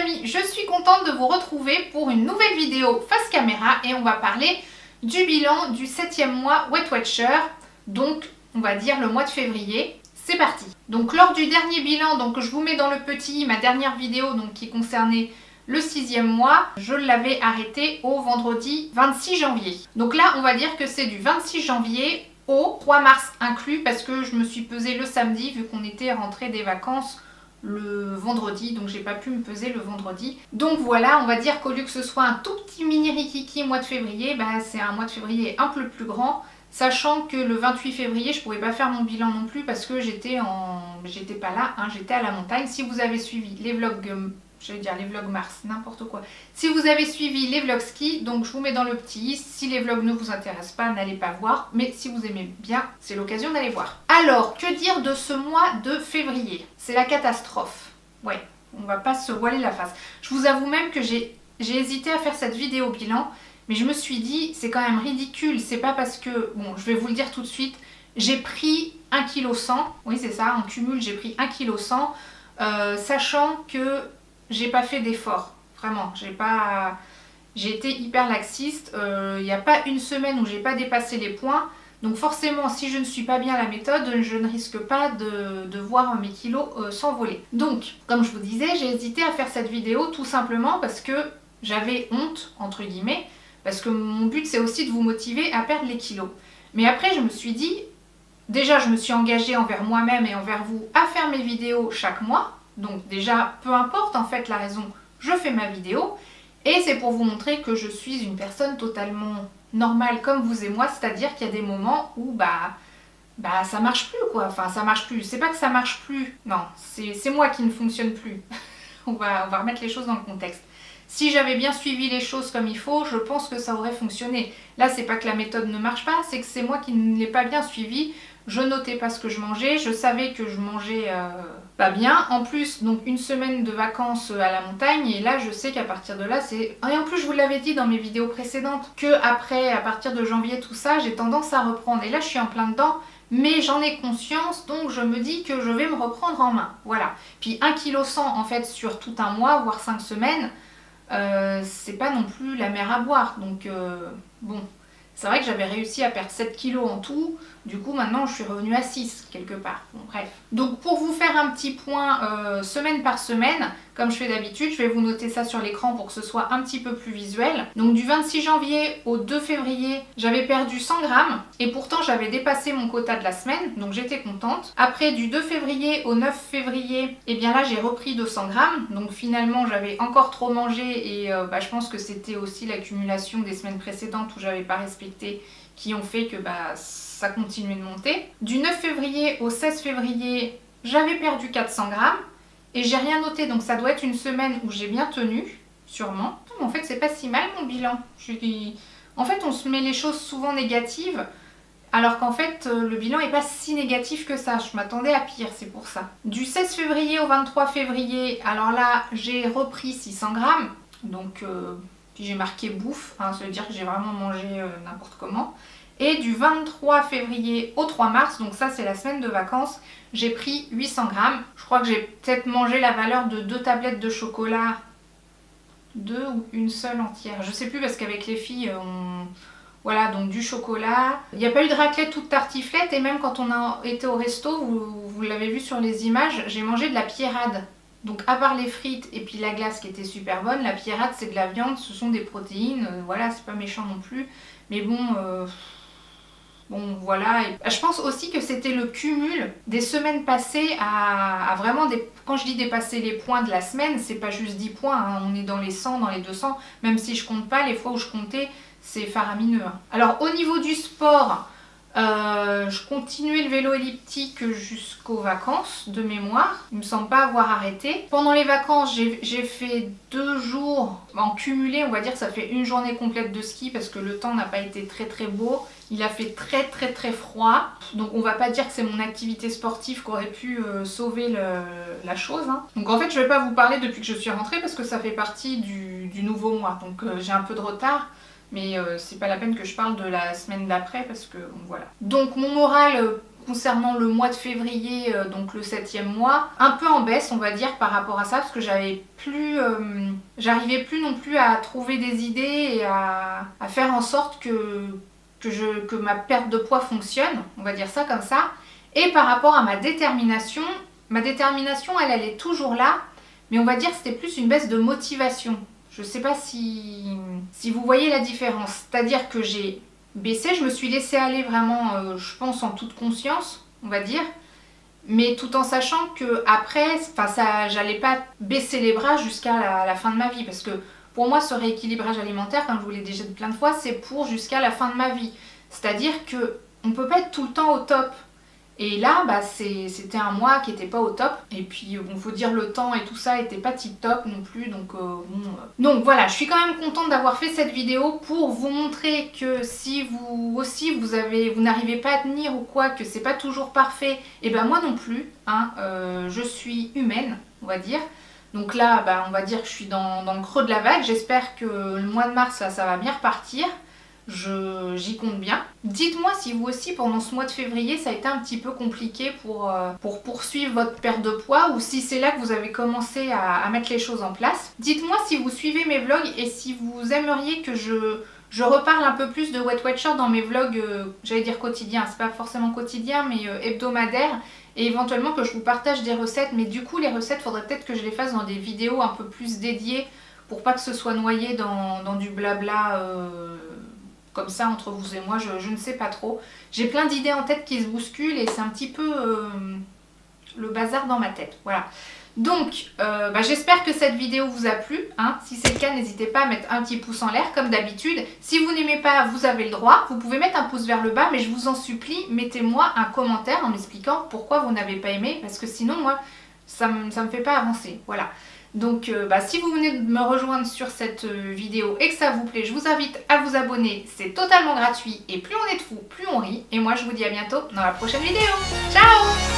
amis, je suis contente de vous retrouver pour une nouvelle vidéo face caméra et on va parler du bilan du 7e mois Weight Watcher, donc on va dire le mois de février. C'est parti. Donc lors du dernier bilan, donc je vous mets dans le petit ma dernière vidéo donc qui concernait le 6e mois, je l'avais arrêté au vendredi 26 janvier. Donc là on va dire que c'est du 26 janvier au 3 mars inclus parce que je me suis pesée le samedi vu qu'on était rentré des vacances le vendredi, donc j'ai pas pu me peser le vendredi. Donc voilà, on va dire qu'au lieu que ce soit un tout petit mini rikiki mois de février, bah, c'est un mois de février un peu plus grand, sachant que le 28 février je pouvais pas faire mon bilan non plus parce que j'étais pas là, hein, j'étais à la montagne. Si vous avez suivi les vlogs, j'allais dire les vlogs mars, n'importe quoi. Si vous avez suivi les vlogs ski, donc je vous mets dans le petit. Si les vlogs ne vous intéressent pas, n'allez pas voir. Mais si vous aimez bien, c'est l'occasion d'aller voir. Alors, que dire de ce mois de février? C'est la catastrophe. Ouais, on va pas se voiler la face. Je vous avoue même que j'ai hésité à faire cette vidéo bilan. Mais je me suis dit, c'est quand même ridicule. C'est pas parce que, bon, je vais vous le dire tout de suite, j'ai pris 1,1 kg. Oui, c'est ça, en cumul, j'ai pris 1,1 kg. Sachant que j'ai pas fait d'effort, vraiment, j'ai été hyper laxiste, il n'y a pas une semaine où j'ai pas dépassé les points, donc forcément si je ne suis pas bien à la méthode, je ne risque pas de voir mes kilos s'envoler. Donc, comme je vous disais, j'ai hésité à faire cette vidéo tout simplement parce que j'avais honte, entre guillemets, parce que mon but c'est aussi de vous motiver à perdre les kilos. Mais après je me suis dit, déjà je me suis engagée envers moi-même et envers vous à faire mes vidéos chaque mois. Donc déjà, peu importe en fait la raison, je fais ma vidéo. Et c'est pour vous montrer que je suis une personne totalement normale comme vous et moi. C'est-à-dire qu'il y a des moments où ça marche plus quoi. Enfin ça marche plus, c'est pas que ça marche plus. Non, c'est moi qui ne fonctionne plus. on va remettre les choses dans le contexte. Si j'avais bien suivi les choses comme il faut, je pense que ça aurait fonctionné. Là, c'est pas que la méthode ne marche pas, c'est que c'est moi qui ne l'ai pas bien suivi. Je notais pas ce que je mangeais, je savais que je mangeais pas bien. En plus, donc une semaine de vacances à la montagne, et là je sais qu'à partir de là, c'est... Et en plus, je vous l'avais dit dans mes vidéos précédentes, que après, à partir de janvier, tout ça, j'ai tendance à reprendre. Et là, je suis en plein dedans, mais j'en ai conscience, donc je me dis que je vais me reprendre en main. Voilà. Puis 1,1 kg en fait sur tout un mois, voire 5 semaines, c'est pas non plus la mer à boire. Donc bon, c'est vrai que j'avais réussi à perdre 7 kilos en tout. Du coup maintenant je suis revenue à 6 quelque part. Bon bref. Donc pour vous faire un petit point semaine par semaine, comme je fais d'habitude, je vais vous noter ça sur l'écran pour que ce soit un petit peu plus visuel. Donc du 26 janvier au 2 février, j'avais perdu 100 grammes et pourtant j'avais dépassé mon quota de la semaine, donc j'étais contente. Après du 2 février au 9 février, et bien là j'ai repris 200 grammes, donc finalement j'avais encore trop mangé et je pense que c'était aussi l'accumulation des semaines précédentes où j'avais pas respecté qui ont fait que ça continuait de monter. Du 9 février au 16 février, j'avais perdu 400 grammes. Et j'ai rien noté, donc ça doit être une semaine où j'ai bien tenu, sûrement. En fait, c'est pas si mal mon bilan. En fait, on se met les choses souvent négatives, alors qu'en fait, le bilan est pas si négatif que ça. Je m'attendais à pire, c'est pour ça. Du 16 février au 23 février, alors là, j'ai repris 600 grammes. Donc, puis j'ai marqué bouffe, hein, ça veut dire que j'ai vraiment mangé n'importe comment. Et du 23 février au 3 mars, donc ça c'est la semaine de vacances, j'ai pris 800 grammes. Je crois que j'ai peut-être mangé la valeur de 2 tablettes de chocolat, 2 ou une seule entière. Je sais plus parce qu'avec les filles, voilà, donc du chocolat. Il n'y a pas eu de raclette ou de tartiflette et même quand on a été au resto, vous l'avez vu sur les images, j'ai mangé de la pierrade. Donc à part les frites et puis la glace qui était super bonne, la pierrade c'est de la viande, ce sont des protéines, voilà, c'est pas méchant non plus. Mais bon... Bon voilà, et je pense aussi que c'était le cumul des semaines passées à vraiment, quand je dis dépasser les points de la semaine, c'est pas juste 10 points, hein, on est dans les 100, dans les 200, même si je compte pas, les fois où je comptais, c'est faramineux. Hein. Alors au niveau du sport, je continuais le vélo elliptique jusqu'aux vacances de mémoire. Il ne me semble pas avoir arrêté. Pendant les vacances, j'ai fait 2 jours en cumulé, on va dire que ça fait une journée complète de ski parce que le temps n'a pas été très très beau. Il a fait très froid. Donc on va pas dire que c'est mon activité sportive qui aurait pu sauver la chose. Hein. Donc en fait je vais pas vous parler depuis que je suis rentrée parce que ça fait partie du nouveau mois. Donc j'ai un peu de retard. Mais c'est pas la peine que je parle de la semaine d'après parce que bon, voilà. Donc mon moral concernant le mois de février, donc le 7e mois, un peu en baisse on va dire par rapport à ça, parce que j'arrivais plus non plus à trouver des idées et à faire en sorte que ma perte de poids fonctionne, on va dire ça comme ça. Et par rapport à ma détermination elle est toujours là, mais on va dire que c'était plus une baisse de motivation. Je sais pas si vous voyez la différence, c'est-à-dire que j'ai baissé, je me suis laissée aller vraiment, je pense en toute conscience, on va dire, mais tout en sachant que après, j'allais pas baisser les bras jusqu'à la fin de ma vie, parce que pour moi ce rééquilibrage alimentaire, comme je vous l'ai déjà dit plein de fois, c'est pour jusqu'à la fin de ma vie. C'est-à-dire que on peut pas être tout le temps au top. Et là, c'était un mois qui était pas au top. Et puis, bon, faut dire le temps et tout ça était pas tip top non plus. Donc, donc voilà, je suis quand même contente d'avoir fait cette vidéo pour vous montrer que si vous aussi vous n'arrivez pas à tenir ou quoi, que c'est pas toujours parfait, et ben moi non plus. Hein, je suis humaine, on va dire. Donc là, on va dire que je suis dans le creux de la vague. J'espère que le mois de mars, là, ça va bien repartir. J'y compte bien. Dites-moi si vous aussi pendant ce mois de février ça a été un petit peu compliqué pour poursuivre votre perte de poids, ou si c'est là que vous avez commencé à mettre les choses en place. Dites-moi si vous suivez mes vlogs et si vous aimeriez que je reparle un peu plus de Weight Watchers dans mes vlogs, j'allais dire quotidiens, c'est pas forcément quotidien mais hebdomadaires, et éventuellement que je vous partage des recettes, mais du coup les recettes faudrait peut-être que je les fasse dans des vidéos un peu plus dédiées pour pas que ce soit noyé dans du blabla comme ça entre vous et moi, je ne sais pas trop. J'ai plein d'idées en tête qui se bousculent et c'est un petit peu le bazar dans ma tête. Voilà. Donc, j'espère que cette vidéo vous a plu. Hein. Si c'est le cas, n'hésitez pas à mettre un petit pouce en l'air comme d'habitude. Si vous n'aimez pas, vous avez le droit. Vous pouvez mettre un pouce vers le bas, mais je vous en supplie, mettez-moi un commentaire en m'expliquant pourquoi vous n'avez pas aimé. Parce que sinon, moi, ça me fait pas avancer. Voilà. Donc si vous venez de me rejoindre sur cette vidéo et que ça vous plaît, je vous invite à vous abonner, c'est totalement gratuit et plus on est de fous, plus on rit. Et moi je vous dis à bientôt dans la prochaine vidéo. Ciao!